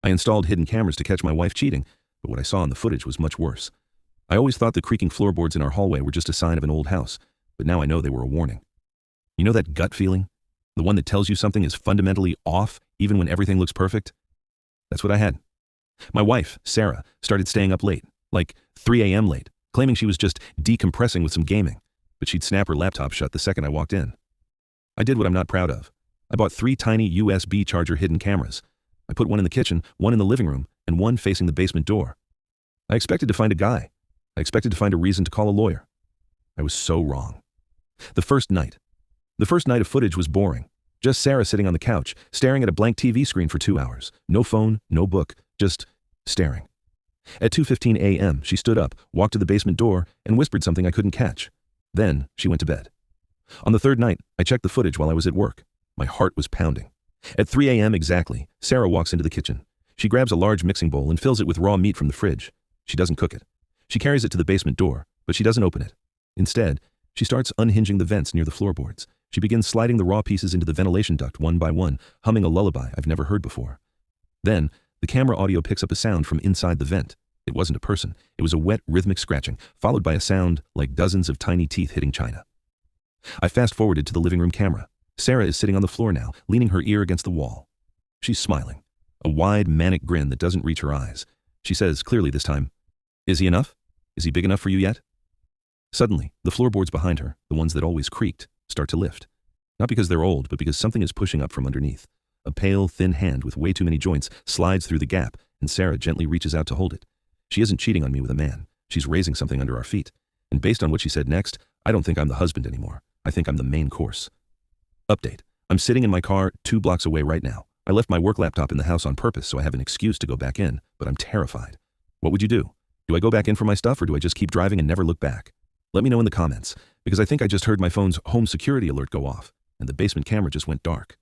I installed hidden cameras to catch my wife cheating, but what I saw in the footage was much worse. I always thought the creaking floorboards in our hallway were just a sign of an old house, but now I know they were a warning. You know that gut feeling? The one that tells you something is fundamentally off even when everything looks perfect? That's what I had. My wife, Sarah, started staying up late, like 3 a.m. late, claiming she was just decompressing with some gaming, but she'd snap her laptop shut the second I walked in. I did what I'm not proud of. I bought 3 tiny USB charger hidden cameras. I put one in the kitchen, one in the living room, and one facing the basement door. I expected to find a guy. I expected to find a reason to call a lawyer. I was so wrong. The first night of footage was boring. Just Sarah sitting on the couch, staring at a blank TV screen for 2 hours. No phone, no book, just staring. At 2:15 a.m., she stood up, walked to the basement door, and whispered something I couldn't catch. Then she went to bed. On the third night, I checked the footage while I was at work. My heart was pounding. At 3 a.m. exactly, Sarah walks into the kitchen. She grabs a large mixing bowl and fills it with raw meat from the fridge. She doesn't cook it. She carries it to the basement door, but she doesn't open it. Instead, she starts unhinging the vents near the floorboards. She begins sliding the raw pieces into the ventilation duct one by one, humming a lullaby I've never heard before. Then, the camera audio picks up a sound from inside the vent. It wasn't a person. It was a wet, rhythmic scratching, followed by a sound like dozens of tiny teeth hitting china. I fast-forwarded to the living room camera. Sarah is sitting on the floor now, leaning her ear against the wall. She's smiling, a wide, manic grin that doesn't reach her eyes. She says, clearly this time, "Is he enough? Is he big enough for you yet?" Suddenly, the floorboards behind her, the ones that always creaked, start to lift. Not because they're old, but because something is pushing up from underneath. A pale, thin hand with way too many joints slides through the gap, and Sarah gently reaches out to hold it. She isn't cheating on me with a man. She's raising something under our feet. And based on what she said next, I don't think I'm the husband anymore. I think I'm the main course. Update. I'm sitting in my car 2 blocks away right now. I left my work laptop in the house on purpose so I have an excuse to go back in, but I'm terrified. What would you do? Do I go back in for my stuff or do I just keep driving and never look back? Let me know in the comments, because I think I just heard my phone's home security alert go off, and the basement camera just went dark.